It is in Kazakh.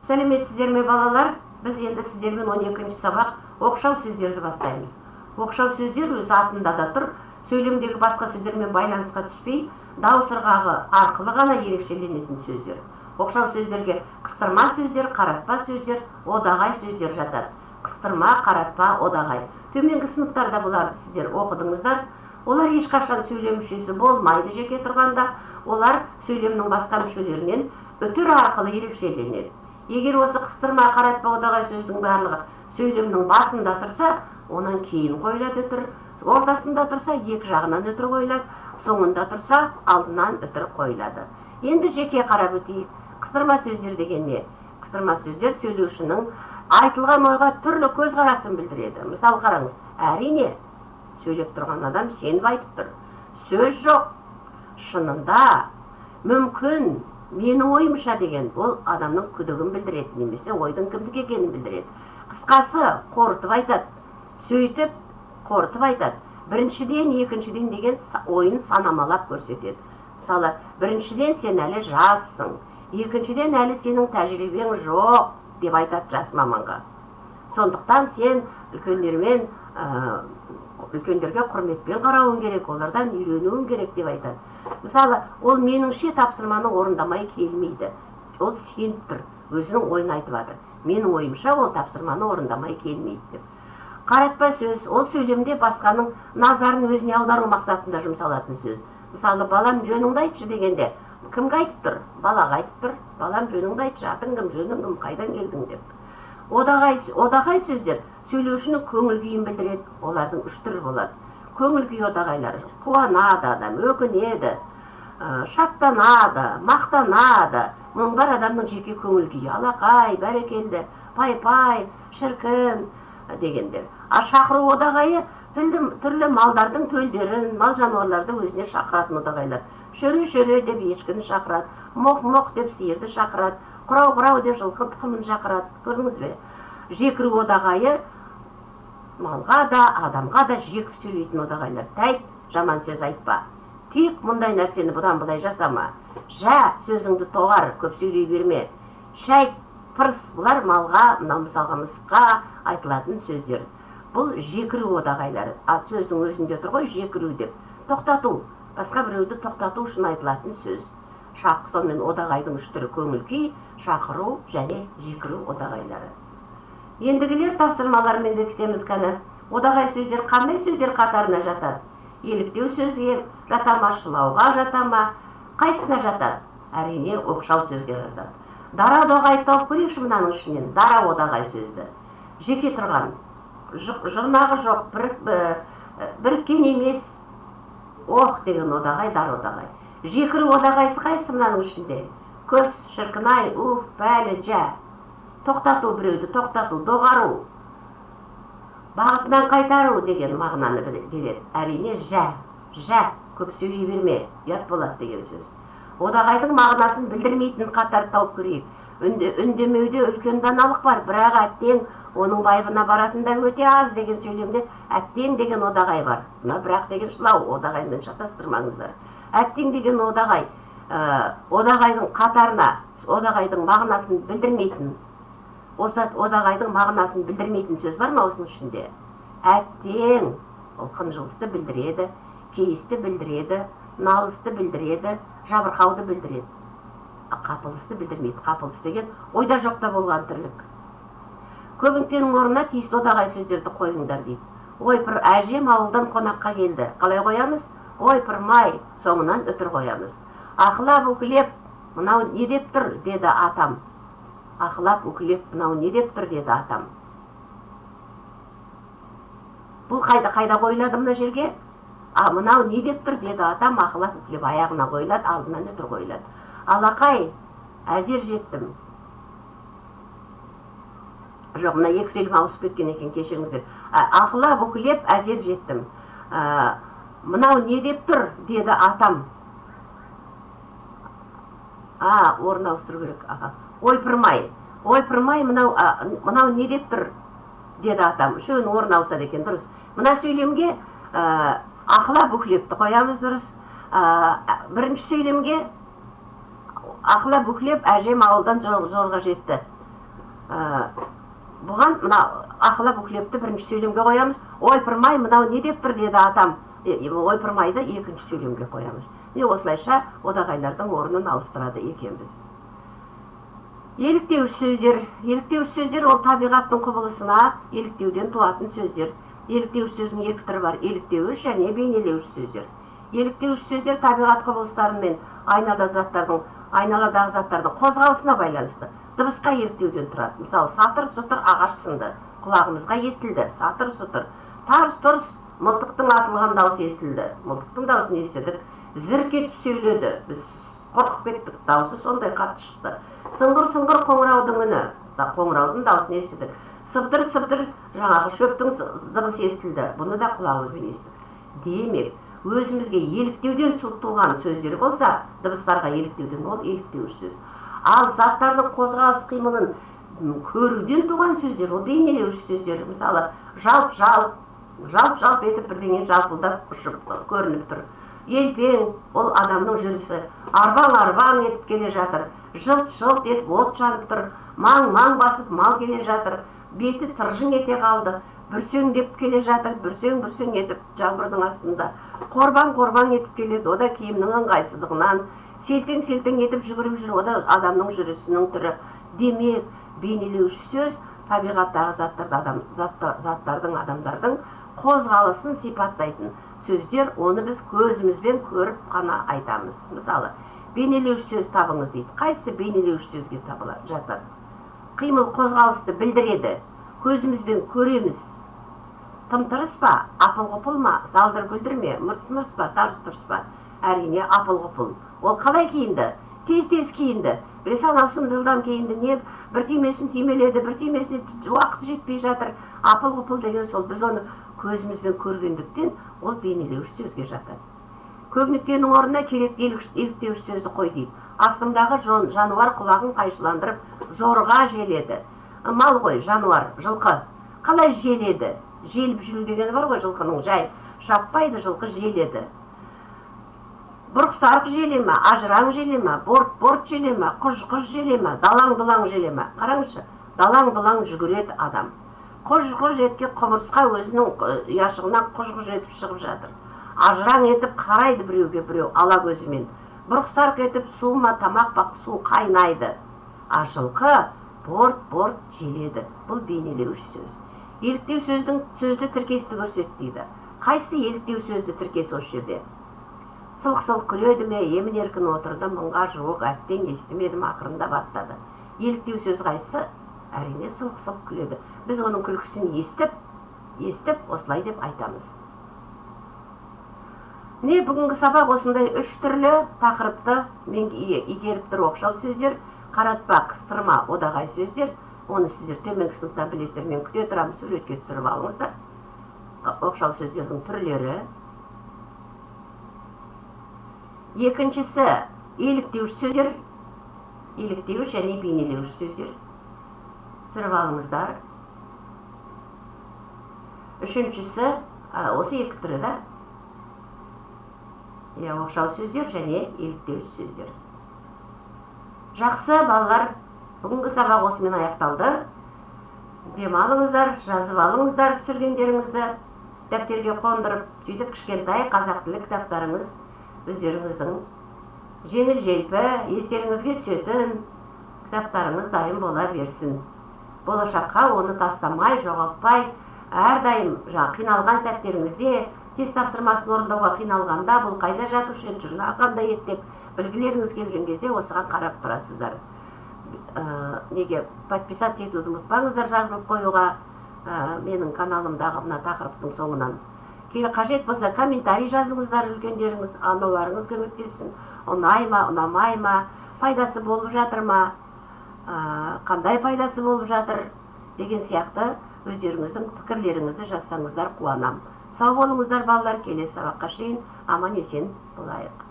Сәлеметсіздер ме балалар? Біз енді сіздермен 12-ші сабақ оқшау сөздерді бастаймыз. Оқшау сөздер өз атында да тұр, сөйлемдегі басқа сөздермен байланысқа түспей, дауыс ырғағы арқылы ғана ерекшеленетін сөздер. Оқшау сөздерге қыстырма сөздер, қаратпа сөздер, одағай сөздер жатады. Қыстырма, қаратпа, одағай. Төменгі сыныптарда бұларды сіздер оқыдыңыздар. Олар ешқашан сөйлем мүшесі болмайды жеке тұрғанда, олар сөйлемнің басқа мүшелерінен үтір арқылы ерекшеленеді. Егер осы қыстырма, қаратпа, одағай сөздің барлығы сөйлемнің басында тұрса, онан кейін қойылады үтір, ортасында тұрса, екі жағынан үтір қойылады, соңында тұрса, алдынан үтір қойылады. Енді жеке қарап өтейік. Қыстырма сөздер деген не? Қыстырма сөздер сөйлеушінің айтылған ойға түрлі көзқарасын білдіреді. Мысалы қараңыз, әрине, сөйлеп тұрған адам сеніп айтып тұр. Сөз жоқ, шынында, мүмкін, менің ойымша деген ол адамның күдігін білдіреді, немесе ойдың кімдік екенін білдіреді. Қысқасы қорытып айтады, сөйтіп қорытып айтады. Біріншіден, екіншіден деген ойын санамалап көрсетеді. Мысалы, біріншіден сен әлі жассың, екіншіден әлі сенің тәжірибең жоқ деп айтады жас маманға. Сондықтан сен үлкендерге құрметпен қарауың керек, олардан үйренуің керек деп айтады. Мысалы, ол меніңше тапсырманы орындамай келмейді. Ол сеніп тұр, өзінің ойын айтып жатыр. Менің ойымша ол тапсырманы орындамай келмейді деп. Қаратпа сөз, ол сөйлемде басқаның назарын өзіне аудару мақсатында жұмсалатын сөз. Мысалы, балам жөніңді айтшы дегенде, кімге айтып тұр? Балаға айтып тұр. Балам жөніңді айтшы, атың кім, жөнің кім, қайдан келдің деп. Одағай сөздер сөйлеушінің көңіл күйін білдіреді. Олардың үш түрі болады. Көңіл күй одағайлары: қуанады адам, өкінеді, шаттанады, мақтанады. Мұның бар адамның жеке көңіл күйі: алақай, бәрекелді, пай-пай, шіркін дегендер. А шақыру одағайы түрлі малдардың төлдерін, мал жануарларды өзіне шақыратын одағайлар. Шөре-шөре деп ешкіні шақырады, моқ-моқ деп сиырды шақырады, құрау-құрау деп жылқы тұқымын шақырады. Көрдіңіз бе? Жекіру одағайы малға да, адамға да жекіп сөйлейтін одағайлар. Тәйт, жаман сөз айтпа. Тек мұндай нәрсені бұдан бұлай жасама. Жә, сөзіңді тоғар, көп сөйлей берме. Шәйт, пырс, бұлар малға, мысалға мысыққа айтылатын сөздер. Бұл жекіру одағайлары. Сөздің өзінде тұр ғой, жекіру деп. Тоқтату, басқа біреуді тоқтату үшін айтылатын сөз. Сонымен одағайдың үш түрі: көңіл күй, шақыру және жекіру одағайлары. Ендігілер тапсырмалармен бекітеміз кәні. Одағай сөздер қандай сөздер қатарына жатады? Еліктеу сөзге жата ма, шылауға жата ма? Қайсына жатады? Әрине, оқшау сөзге жатады. Дара одағай тауып көрейікші мынаның ішінен. Дара одағай сөзді. Жеке тұрған, жұрнағы жоқ, біріккен емес, оқ деген одағай, дар одағай. Жекіру одағайсы қайсы мынаның ішінде? Көз, шіркінай, уф, бәлі, жә. Тоқтату, біреуді тоқтату, доғару, бағытынан қайтару деген мағынаны береді. Әрине, жә, көп сөйлей берме, ұят болады деген сөз. Одағайдың мағынасын білдірмейтін қатар тауып көрейік. Үндемеуде үлкен даналық бар, бірақ әттең оның байыбына баратындар өте аз деген сөйлемде әттең деген одағай бар. Мына бірақ деген шылау, одағаймен шатастырмаңыздар. Әттең деген одағай, одағайдың қатарына, одағайдың мағынасын білдірмейтін, одағайдың мағынасын білдірмейтін сөз бар ма осының ішінде? Әттең, ол қынжылысты білдіреді, кейісті білдіреді, налысты білдіреді, жабырқауды білдіреді. Қапылысты білдірмейді. Қапылыс деген ойда жоқта болған тірлік. Көбінтенің орнына тиісті одағай сөздерді қойыңдар дейді. Ойпыр, әжем ауылдан қонаққа келді. Қалай қоямыз? Ойпырмай, соңынан үтір қоямыз. Ақылап өкілеп, мынау не деп тұр, деді атам. Ақылап өкілеп, мынау не деп тұр, деді атам. Бұл қайда қойылады мына жерге? Мынау не деп тұр, деді атам. Ақылап өкілеп, аяғына қойылады, алдынан үтір қойылады. Алақай, әзер жеттім. Жоқ, мына екі сөйлем ауысып кеткен екен, кешіріңіздер. Ақылап өкілеп, әзер жеттім. Мынау не деп тұр, деді атам. Орын ауыстыру керек. Ойпырмай, мынау не деп тұр, деді атам. Шөн орын ауысады екен, дұрыс. Мына сөйлемге ақылап өкілепті қоямыз, дұрыс. Бірінші сөйлемге ақылап өкілеп, әжем ауылдан жорға жетті. Бұған мына ақылап үклепті бірінші сөйлемге қоямыз. Ойпырмай, мынау не деп бір деді атам. Ойпырмайды екінші сөйлемге қоямыз. Осылайша одағайлардың орнын ауыстырады екенбіз. Еліктеуіш сөздер. Еліктеуіш сөздер ол табиғаттың құбылысына еліктеуден туатын сөздер. Еліктеуіш сөздің екі түрі бар: еліктеуіш және бейнелеуіш сөздер. Еліктеуіш сөздер табиғат құбылыстары мен айналадағы заттардың қозғалысына байланысты дыбысқа еліктеуден тұрады. Мысалы, сатыр-сұтыр ағаш сынды, құлағымызға естілді. Сатыр-сұтыр, тарс-тұрс, мылтықтың атылған дауысы естілді. Мылтықтың дауысын естідік. Зірк етіп сөйледі. Біз қорқып кеттік. Дауысы сондай қатты шықты. Сыңғыр-сыңғыр қоңыраудың үні. Қоңыраудың дауысын естідік. Сыбдыр-сыбдыр жаңағы шөптің дыбысы естілді. Бұны да құлағымызбен естідік. Демек, өзімізге еліктеуден туған сөздер болса, дыбыстарға еліктеуден ол еліктеуіш сөз. Ал заттардың қозғалыс қимылын көруден туған сөздер ол бейнелеуіш сөздер. Мысалы, жалп-жалп етіп бірдеңе жалпылдап ұшып көрініп тұр. Елпең ол адамның жүрісі. Арбаң-арбаң етіп келе жатыр. Жылт-жылт етіп от жанып тұр. Маң-маң басып мал келе жатыр. Беті тыржың ете қалды. Бүрсеңдеп келе жатыр. Бүрсең-бүрсең етіп жаңбырдың астында. Қорбаң-қорбаң етіп келеді. Ода киімнің ыңғайсыздығынан. Селтең-селтең етіп жүгіріп жүр. Ода адамның жүрісінің түрі. Демек, бейнелеуші сөз табиғаттағы заттардың, адамдардың қозғалысын сипаттайтын сөздер. Оны біз көзімізбен көріп қана айтамыз. Мысалы, бейнелеуші сөз табыңыз дейді. Қайсысы бейнелеуші сөзге жатады? Қимыл қозғалысты білдіреді. Көзімізбен көреміз. Тым-тырыс па, апыл-ғұпыл ма, салдыр-гүлдір ме, мырс-мырс па, тарс-тұрс па? Әрине, апыл-ғұпыл. Ол қалай киінді? Тез-тез киінді. Біресе анаусым жылдам киінді. Не бір түймесін түймеледі, бір түймесіне уақыты жетпей жатыр. Апыл-ғұпыл деген сол. Біз оны көзімізбен көргендіктен ол бейнелеуіш сөзге жатады. Көбініктенің орнына керекті еліктеуіш сөзді қой дейді. Астымдағы жануар құлағын қайшыландырып зорға желеді. Мал ғой, жануар, жылқы. Қалай желеді? Желіп жүру дегені бар ғой, жылқының жай шаппайды, жылқы желеді. Бұрқ-сарқ желе ме, ажыраң желе ме, борт-борт желе ме, құж-құж желе ме, далаң-дұлаң желе ме? Қараңызшы, далаң-дұлаң жүгіреді адам. Құж-құж етке құмырсқа өзінің яшығынан құж-құж етіп шығып жатыр. Ажыраң етіп қарайды біреуге біреу ала көзімен. Бұрқ-сарқ етіп суыма тамақ бақ, су қайнайды. А жылқы борт-борт желеді. Бұл бейнелеуіш сөз. Еліктеу сөзді тіркесті көрсетті. Қайсы еліктеу сөзді тіркесі осы жерде? Сылқ-сылқ күледі ме, емін-еркін отырды, мыңға жуық әттен естімедім, ақырында баттады. Еліктеу сөз қайсы? Әрине сылқ-сылқ күледі. Біз оның күлкісін естіп, осылай деп айтамыз. Бүгінгі сабақ осындай үш түрлі тақырыпты игеріп тұр. Оқшау сөздер, қаратпа, қыстырма, одағай сөздер. Оны сіздер төменгі сыныптан білесіздер. Мен күте тұрам, суретке түсіріп алыңыздар. Оқшау сөздердің түрлері. Екіншісі еліктеуіш сөздер, еліктеуіш және бейнелеуіш сөздер. Түсіріп алыңыздар. Үшіншісі, осы екі түрі да. Оқшау сөздер және еліктеуіш сөздер. Жақсы, балалар, бүгінгі сабақ осымен аяқталды. Демалыңыздар, жазып алыңыздар түсіргендеріңізді. Дәптерге қондырып, сөйтіп кішкентай қазақ тілі кітаптарыңыз өздеріңіздің жеңіл-желпі, естеріңізге түсетін кітаптарыңыз дайын бола берсін. Болашаққа оны тастамай, жоғалтпай, әрдайым қиналған сәттеріңізде, тест тапсырмасын орындауға қиналғанда, бұл қайда жатушы еді, жұрнағы қандай еді деп білгілеріңіз келген кезде осыған қарап тұрасыздар. Неге подписаться етуді ұмытпаңыздар, жазылып қоюға менің каналымдағы мына тақырыптың соңынан. Қажет болса комментарий жазыңыздар, үлкендеріңіз, аналарыңыз көмектесін. Ұнай ма, ұнамай ма, пайдасы болып жатыр ма, қандай пайдасы болып жатыр деген сияқты өздеріңіздің пікірлеріңізді жазсаңыздар қуанам. Сау болыңыздар балалар, келесі сабаққа шейін аман есен болайық.